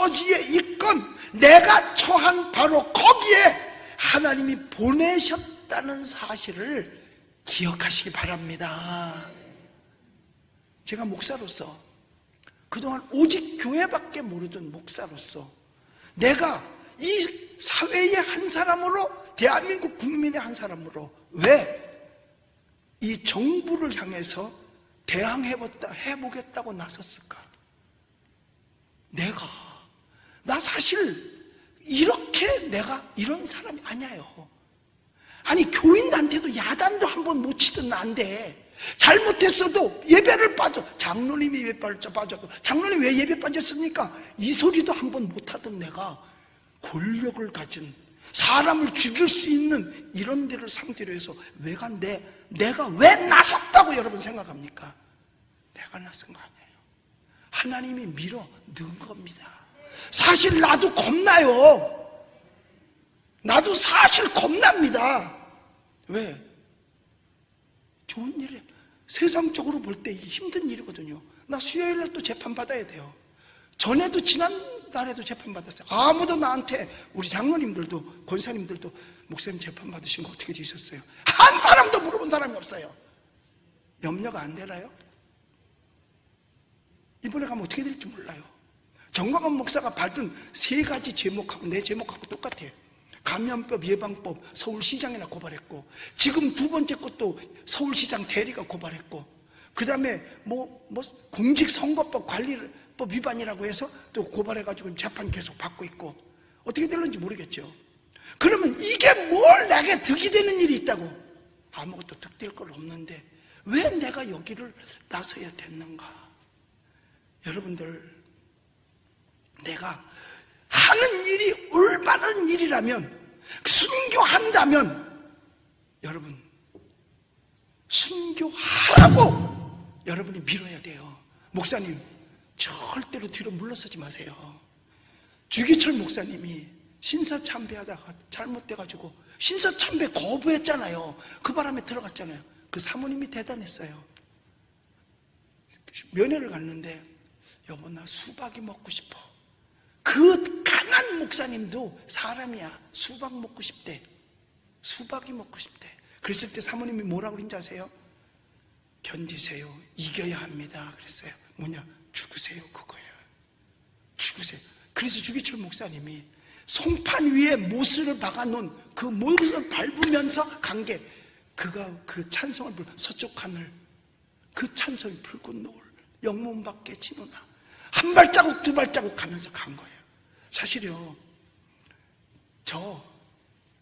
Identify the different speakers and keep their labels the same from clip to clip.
Speaker 1: 처지에 있건 내가 처한 바로 거기에 하나님이 보내셨다는 사실을 기억하시기 바랍니다. 제가 목사로서 그동안 오직 교회밖에 모르던 목사로서 내가 이 사회의 한 사람으로, 대한민국 국민의 한 사람으로 왜 이 정부를 향해서 대항해보겠다고 나섰을까? 나 사실 내가 이런 사람이 아니에요. 아니, 교인한테도 야단도 한번 못 치던 나인데 잘못했어도 예배를 빠져, 장로님이 예배 빠져도 장로님 왜 예배 빠졌습니까? 이 소리도 한번 못하던 내가 권력을 가진, 사람을 죽일 수 있는 이런 데를 상대로 해서 내가 왜 나섰다고 여러분 생각합니까? 내가 나선 거 아니에요. 하나님이 밀어 넣은 겁니다. 사실 나도 겁나요. 나도 사실 겁납니다. 왜? 좋은 일이에요. 세상적으로 볼 때 힘든 일이거든요. 나 수요일날 또 재판받아야 돼요. 전에도 지난달에도 재판받았어요. 아무도 나한테, 우리 장로님들도 권사님들도 목사님 재판받으신 거 어떻게 되셨어요? 한 사람도 물어본 사람이 없어요. 염려가 안 되나요? 이번에 가면 어떻게 될지 몰라요. 정광훈 목사가 받은 3가지 제목하고 내 제목하고 똑같아요. 감염법 예방법 서울시장이나 고발했고, 지금 2번째 것도 서울시장 대리가 고발했고, 그 다음에 공직선거법 관리법 위반이라고 해서 또 고발해가지고 재판 계속 받고 있고, 어떻게 될는지 모르겠죠. 그러면 이게 뭘 내게 득이 되는 일이 있다고? 아무것도 득될 건 없는데 왜 내가 여기를 나서야 됐는가? 여러분들, 내가 하는 일이 올바른 일이라면, 순교한다면, 여러분 순교하라고 여러분이 밀어야 돼요. 목사님 절대로 뒤로 물러서지 마세요. 주기철 목사님이 신사참배하다가 잘못돼가지고 신사참배 거부했잖아요. 그 바람에 들어갔잖아요. 그 사모님이 대단했어요. 면회를 갔는데, 여보 나 수박이 먹고 싶어. 그 강한 목사님도 사람이야. 수박 먹고 싶대. 수박이 먹고 싶대. 그랬을 때 사모님이 뭐라고 그런지 아세요? 견디세요. 이겨야 합니다. 그랬어요. 뭐냐? 죽으세요. 그거예요. 죽으세요. 그래서 주기철 목사님이 송판 위에 못을 박아놓은 그 못을 밟으면서 간 게, 그가 그 찬송을 부르는 서쪽 하늘, 그 찬송이 붉은 노을 영문 밖에 지누나, 한 발자국 두 발자국 가면서 간 거예요. 사실요, 저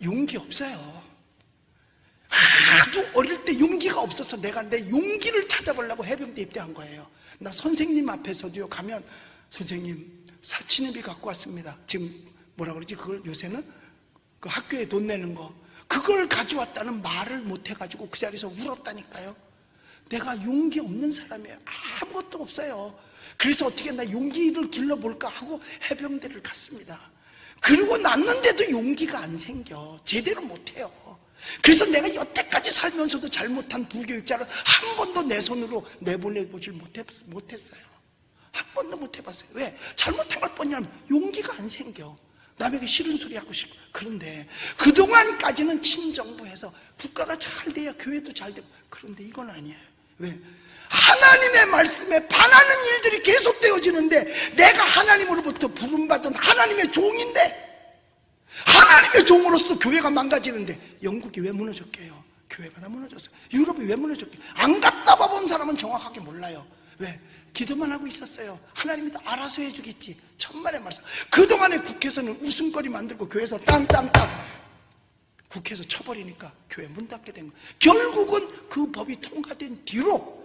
Speaker 1: 용기 없어요. 아주 어릴 때 용기가 없어서 내가 내 용기를 찾아보려고 해병대 입대한 거예요. 나 선생님 앞에서도요, 가면 선생님 사치내비 갖고 왔습니다. 지금 뭐라 그러지? 그걸 요새는 그 학교에 돈 내는 거, 그걸 가져왔다는 말을 못 해가지고 그 자리에서 울었다니까요. 내가 용기 없는 사람이에요. 아무것도 없어요. 그래서 어떻게 나 용기를 길러볼까 하고 해병대를 갔습니다. 그리고 났는데도 용기가 안 생겨. 제대로 못해요. 그래서 내가 여태까지 살면서도 잘못한 부교육자를 한 번도 내 손으로 내보내보질 못했어요. 한 번도 못 해봤어요. 왜? 잘못한 걸 뻔히하면 용기가 안 생겨. 남에게 싫은 소리 하고 싶고. 그런데 그동안까지는 친정부에서 국가가 잘 돼야 교회도 잘 되고, 그런데 이건 아니에요. 왜? 하나님의 말씀에 반하는 일들이 계속되어지는데, 내가 하나님으로부터 부름받은 하나님의 종인데, 하나님의 종으로서 교회가 망가지는데, 영국이 왜 무너졌게요? 교회가 다 무너졌어요. 유럽이 왜 무너졌게요? 안 갔다 와본 사람은 정확하게 몰라요. 왜? 기도만 하고 있었어요. 하나님이 다 알아서 해주겠지. 천만의 말씀. 그동안에 국회에서는 웃음거리 만들고 교회에서 땅땅땅 국회에서 쳐버리니까 교회 문 닫게 된 거예요. 결국은 그 법이 통과된 뒤로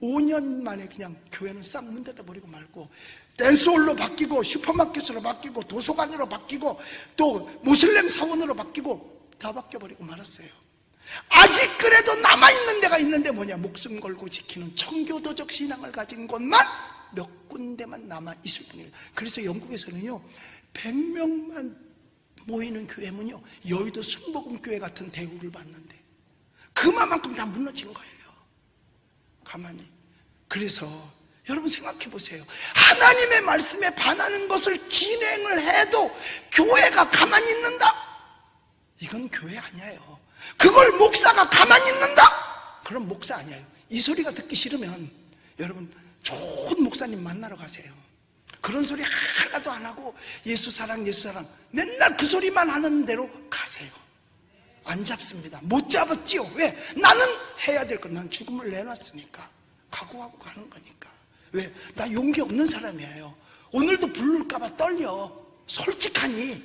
Speaker 1: 5년 만에 그냥 교회는 싹 문 닫아버리고 말고, 댄스홀로 바뀌고 슈퍼마켓으로 바뀌고 도서관으로 바뀌고 또 모슬렘 사원으로 바뀌고 다 바뀌어버리고 말았어요. 아직 그래도 남아있는 데가 있는데 뭐냐? 목숨 걸고 지키는 청교도적 신앙을 가진 곳만 몇 군데만 남아있을 뿐이에요. 그래서 영국에서는요, 100명만 모이는 교회면요, 여의도 순복음교회 같은 대우를 받는데, 그만큼 다 무너진 거예요. 가만히. 그래서 여러분 생각해 보세요. 하나님의 말씀에 반하는 것을 진행을 해도 교회가 가만히 있는다? 이건 교회 아니에요. 그걸 목사가 가만히 있는다? 그럼 목사 아니에요. 이 소리가 듣기 싫으면 여러분 좋은 목사님 만나러 가세요. 그런 소리 하나도 안 하고 예수 사랑 예수 사랑 맨날 그 소리만 하는 대로 가세요. 안 잡습니다. 못 잡았지요. 왜? 나는 해야 될 것, 난 죽음을 내놨으니까 각오하고 가는 거니까. 왜? 나 용기 없는 사람이에요. 오늘도 부를까봐 떨려. 솔직하니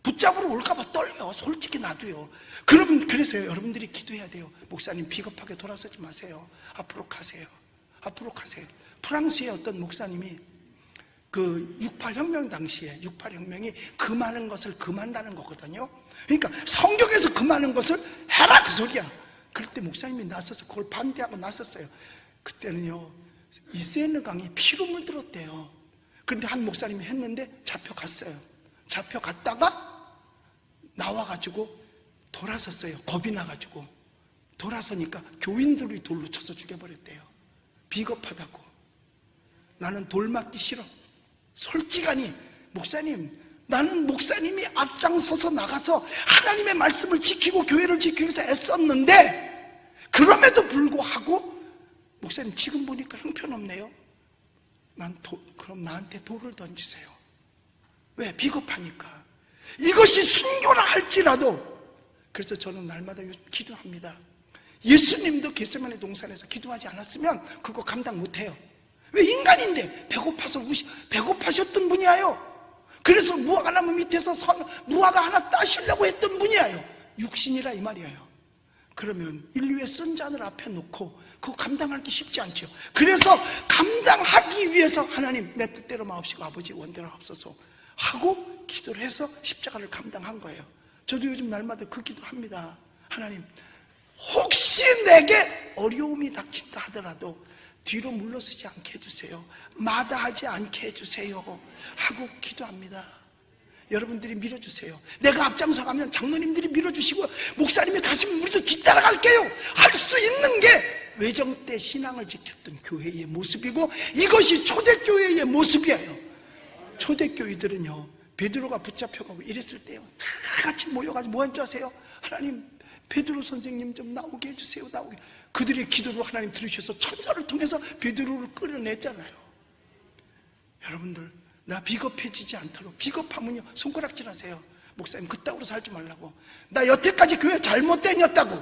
Speaker 1: 붙잡으러 올까봐 떨려. 솔직히 나도요. 그래서요, 여러분들이 기도해야 돼요. 목사님 비겁하게 돌아서지 마세요. 앞으로 가세요. 앞으로 가세요. 프랑스의 어떤 목사님이 그 68혁명 당시에 68혁명이 금하는 것을 금한다는 거거든요. 그러니까 성경에서 금하는 것을 해라 그 소리야. 그럴 때 목사님이 나서서 그걸 반대하고 나섰어요. 그때는요 이 세느강이 피로 물들었대요. 그런데 한 목사님이 했는데 잡혀갔어요. 잡혀갔다가 나와가지고 돌아섰어요. 겁이 나가지고 돌아서니까 교인들이 돌로 쳐서 죽여버렸대요. 비겁하다고. 나는 돌 맞기 싫어. 솔직하니 목사님, 나는 목사님이 앞장서서 나가서 하나님의 말씀을 지키고 교회를 지키기 위해서 애썼는데 그럼에도 불구하고 목사님 지금 보니까 형편없네요. 그럼 나한테 돌을 던지세요. 왜? 비겁하니까. 이것이 순교라 할지라도. 그래서 저는 날마다 기도합니다. 예수님도 겟세마네 동산에서 기도하지 않았으면 그거 감당 못해요. 왜? 인간인데 배고파셨던 분이에요. 그래서 무화과 나무 밑에서 무화과 하나 따시려고 했던 분이에요. 육신이라 이 말이에요. 그러면 인류의 쓴 잔을 앞에 놓고 그거 감당하기 쉽지 않죠. 그래서 감당하기 위해서 하나님 내 뜻대로 마옵시고 아버지 원대로 하옵소서 하고 기도를 해서 십자가를 감당한 거예요. 저도 요즘 날마다 그 기도합니다. 하나님, 혹시 내게 어려움이 닥친다 하더라도 뒤로 물러서지 않게 해주세요. 마다하지 않게 해주세요 하고 기도합니다. 여러분들이 밀어주세요. 내가 앞장서 가면 장로님들이 밀어주시고 목사님이 가시면 우리도 뒤따라갈게요 할 수 있는 게 외정 때 신앙을 지켰던 교회의 모습이고 이것이 초대교회의 모습이에요. 초대교회들은요 베드로가 붙잡혀가고 이랬을 때요 다 같이 모여가지고 뭐 한 줄 아세요? 하나님 베드로 선생님 좀 나오게 해주세요. 나오게. 그들의 기도를 하나님 들으셔서 천사를 통해서 베드로를 끌어냈잖아요. 여러분들 나 비겁해지지 않도록. 비겁하면요 손가락질 하세요. 목사님 그따구로 살지 말라고. 나 여태까지 교회 잘못 다녔다고.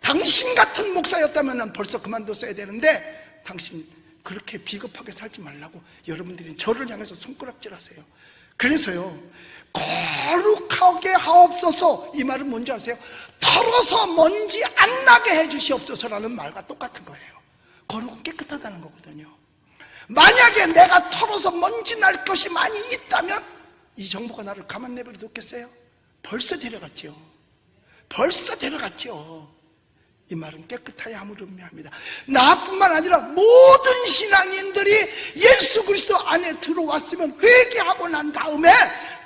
Speaker 1: 당신 같은 목사였다면 난 벌써 그만뒀어야 되는데 당신 그렇게 비겁하게 살지 말라고 여러분들이 저를 향해서 손가락질 하세요. 그래서요 거룩하게 하옵소서. 이 말은 뭔지 아세요? 털어서 먼지 안 나게 해주시옵소서라는 말과 똑같은 거예요. 거룩은 깨끗하다는 거거든요. 만약에 내가 털어서 먼지 날 것이 많이 있다면 이 정부가 나를 가만 내버려 뒀겠어요? 벌써 데려갔죠. 벌써 데려갔죠. 이 말은 깨끗하여 함을 의미합니다. 나뿐만 아니라 모든 신앙인들이 예수 그리스도 안에 들어왔으면 회개하고 난 다음에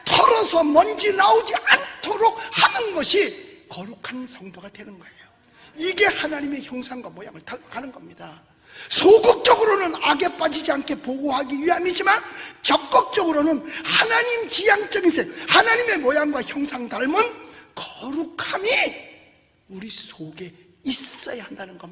Speaker 1: 털어서 먼지 나오지 않도록 하는 것이 거룩한 성도가 되는 거예요. 이게 하나님의 형상과 모양을 닮아가는 겁니다. 소극적으로는 악에 빠지지 않게 보호하기 위함이지만 적극적으로는 하나님 지향적인 생, 하나님의 모양과 형상 닮은 거룩함이 우리 속에 있어야 한다는 겁니다.